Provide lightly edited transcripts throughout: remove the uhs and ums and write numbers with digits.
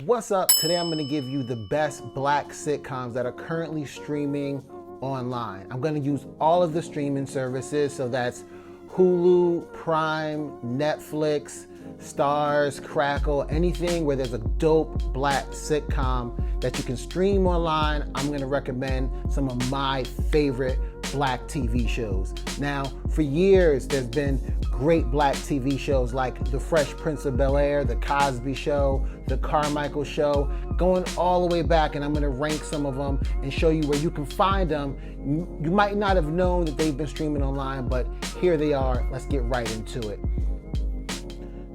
What's up? Today I'm going to give you the best black sitcoms that are currently streaming online. I'm going to use all of the streaming services, so that's Hulu, Prime, Netflix, Starz, Crackle, anything where there's a dope black sitcom that you can stream online. I'm going to recommend some of my favorite black TV shows. Now, for years, there's been great black TV shows like The Fresh Prince of Bel-Air, The Cosby Show, The Carmichael Show, going all the way back, and I'm going to rank some of them and show you where you can find them. You might not have known that they've been streaming online, but here they are. Let's get right into it.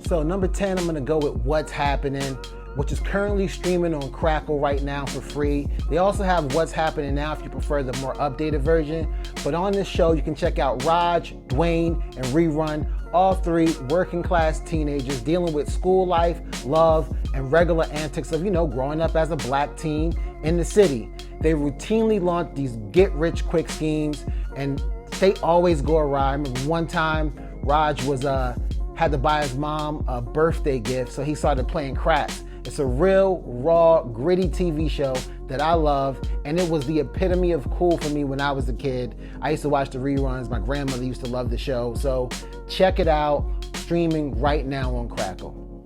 So number 10, I'm going to go with What's Happening, which is currently streaming on Crackle right now for free. They also have What's Happening Now if you prefer the more updated version. But on this show, you can check out Raj, Dwayne, and Rerun, all three working class teenagers dealing with school life, love, and regular antics of, growing up as a black teen in the city. They routinely launch these get-rich-quick schemes, and they always go awry. I remember one time, Raj had to buy his mom a birthday gift, so he started playing craps. It's a real, raw, gritty TV show that I love, and it was the epitome of cool for me when I was a kid. I used to watch the reruns. My grandmother used to love the show, so check it out, streaming right now on Crackle.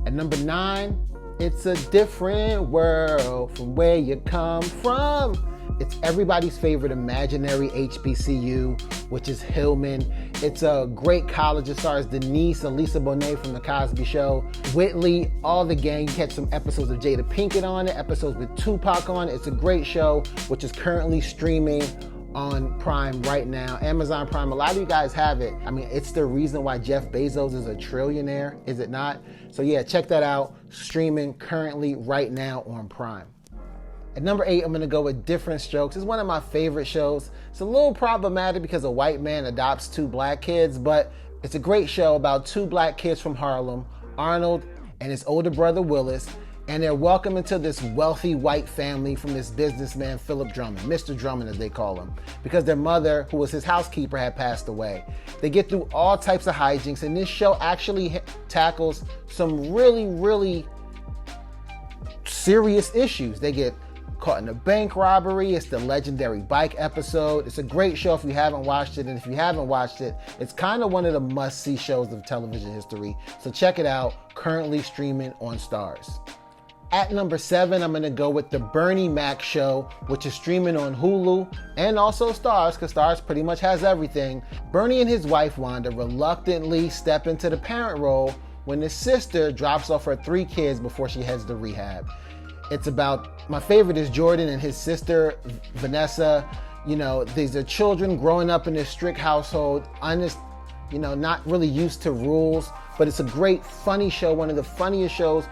At number 9, it's a different world from where you come from. It's everybody's favorite imaginary HBCU, which is Hillman. It's a great college. It stars Denise and Lisa Bonet from The Cosby Show, Whitley, all the gang. You catch some episodes of Jada Pinkett on it, episodes with Tupac on it. It's a great show, which is currently streaming on Prime right now. Amazon Prime, a lot of you guys have it. I mean, it's the reason why Jeff Bezos is a trillionaire, is it not? So yeah, check that out. Streaming currently right now on Prime. At number 8, I'm going to go with Diffrent Strokes. It's one of my favorite shows. It's a little problematic because a white man adopts 2 black kids, but it's a great show about 2 black kids from Harlem, Arnold and his older brother Willis, and they're welcomed into this wealthy white family from this businessman, Philip Drummond, Mr. Drummond as they call him, because their mother, who was his housekeeper, had passed away. They get through all types of hijinks, and this show actually tackles some really, really serious issues. They get caught in a bank robbery. It's the legendary bike episode. It's a great show if you haven't watched it, and if you haven't watched it, it's kind of one of the must-see shows of television history. So check it out, currently streaming on Starz. At number 7, I'm going to go with The Bernie Mac Show, which is streaming on Hulu and also Starz, because Starz pretty much has everything. Bernie and his wife, Wanda, reluctantly step into the parent role when his sister drops off her 3 kids before she heads to rehab. It's about, my favorite is Jordan and his sister, Vanessa. These are children growing up in this strict household, not really used to rules, but it's a great, funny show, one of the funniest shows.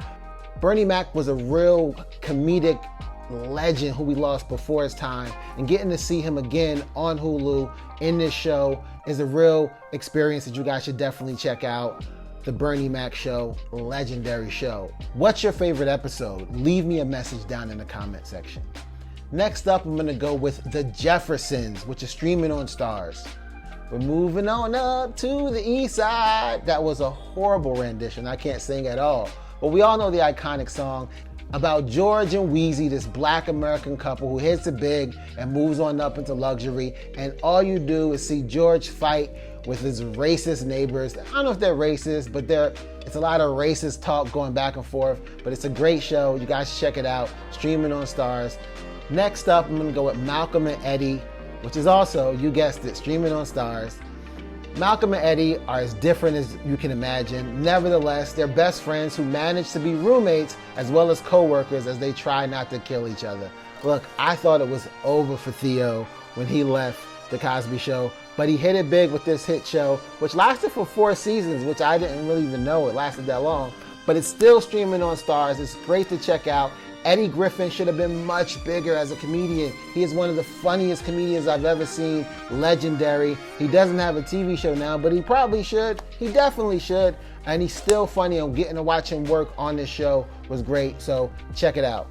Bernie Mac was a real comedic legend who we lost before his time, and getting to see him again on Hulu in this show is a real experience that you guys should definitely check out. The Bernie Mac Show, legendary show. What's your favorite episode? Leave me a message down in the comment section. Next up, I'm gonna go with The Jeffersons, which is streaming on Starz. We're moving on up to the east side. That was a horrible rendition. I can't sing at all. But we all know the iconic song about George and Wheezy, this black American couple who hits it big and moves on up into luxury. And all you do is see George fight with his racist neighbors. I don't know if they're racist, but it's a lot of racist talk going back and forth. But it's a great show. You guys should check it out. Streaming on Starz. Next up, I'm going to go with Malcolm and Eddie, which is also, you guessed it, streaming on Starz. Malcolm and Eddie are as different as you can imagine. Nevertheless, they're best friends who manage to be roommates as well as co-workers as they try not to kill each other. Look, I thought it was over for Theo when he left The Cosby Show, but he hit it big with this hit show, which lasted for 4 seasons, which I didn't really even know it lasted that long. But it's still streaming on Starz. It's great to check out. Eddie Griffin should have been much bigger as a comedian. He is one of the funniest comedians I've ever seen. Legendary. He doesn't have a TV show now, but he probably should. He definitely should. And he's still funny, and getting to watch him work on this show was great. So check it out.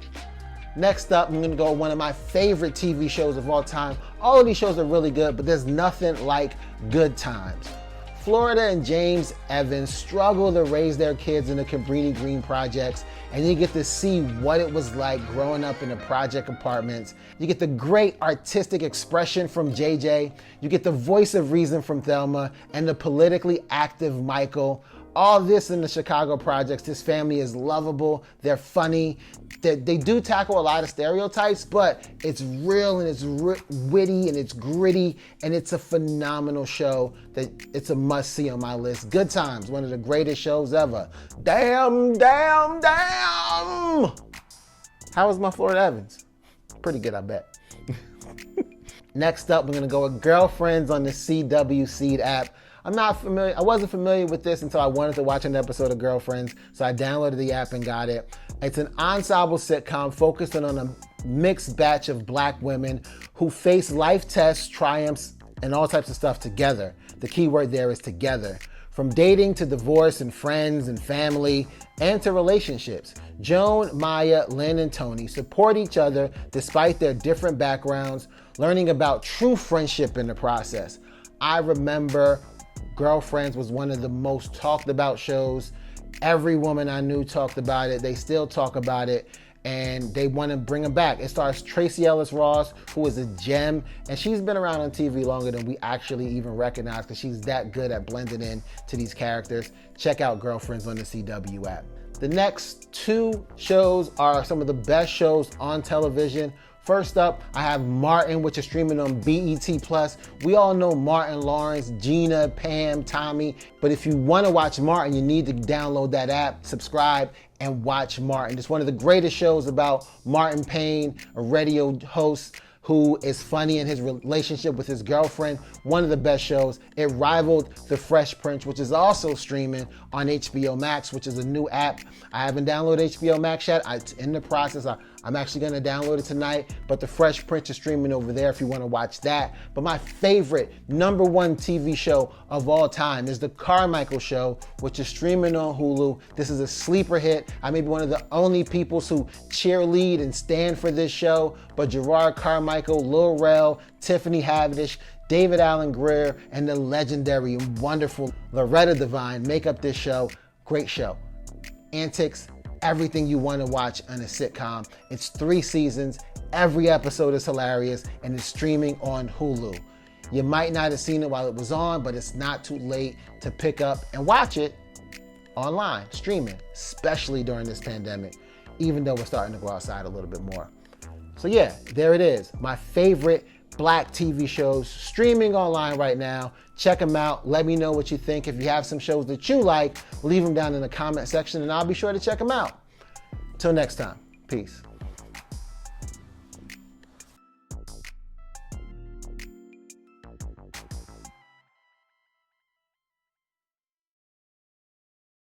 Next up, I'm gonna go with one of my favorite TV shows of all time. All of these shows are really good, but there's nothing like Good Times. Florida and James Evans struggle to raise their kids in the Cabrini Green projects, and you get to see what it was like growing up in the project apartments. You get the great artistic expression from JJ, you get the voice of reason from Thelma, and the politically active Michael. All this in the Chicago projects. This family is lovable, they're funny, they do tackle a lot of stereotypes, but it's real and it's witty and it's gritty, and it's a phenomenal show that it's a must-see on my list. Good Times, one of the greatest shows ever. Damn! How was my Florida Evans? Pretty good, I bet. Next up, we're gonna go with Girlfriends on the CW Seed app. I wasn't familiar with this until I wanted to watch an episode of Girlfriends, so I downloaded the app and got it. It's an ensemble sitcom focusing on a mixed batch of black women who face life tests, triumphs, and all types of stuff together. The key word there is together. From dating to divorce and friends and family and to relationships, Joan, Maya, Lynn, and Tony support each other despite their different backgrounds, learning about true friendship in the process. I remember Girlfriends was one of the most talked about shows. Every woman I knew talked about it. They still talk about it, and they want to bring them back. It stars Tracee Ellis Ross, who is a gem, and she's been around on TV longer than we actually even recognize because she's that good at blending in to these characters. Check out Girlfriends on the CW app. The next two shows are some of the best shows on television. First up, I have Martin, which is streaming on BET+. We all know Martin Lawrence, Gina, Pam, Tommy, but if you want to watch Martin, you need to download that app, subscribe, and watch Martin. It's one of the greatest shows about Martin Payne, a radio host who is funny in his relationship with his girlfriend. One of the best shows. It rivaled The Fresh Prince, which is also streaming on HBO Max, which is a new app. I haven't downloaded HBO Max yet. It's in the process. I'm actually gonna download it tonight, but The Fresh Prince is streaming over there if you wanna watch that. But my favorite #1 TV show of all time is The Carmichael Show, which is streaming on Hulu. This is a sleeper hit. I may be one of the only people who cheerlead and stand for this show, but Gerard Carmichael, Lil Rel, Tiffany Haddish, David Allen Greer, and the legendary and wonderful Loretta Devine make up this show. Great show. Antics, everything you want to watch on a sitcom. It's 3 seasons. Every episode is hilarious, and it's streaming on Hulu. You might not have seen it while it was on, but it's not too late to pick up and watch it online, streaming, especially during this pandemic, even though we're starting to go outside a little bit more. So yeah, there it is. My favorite Black TV shows streaming online right now. Check them out. Let me know what you think. If you have some shows that you like, leave them down in the comment section and I'll be sure to check them out. Till next time, peace.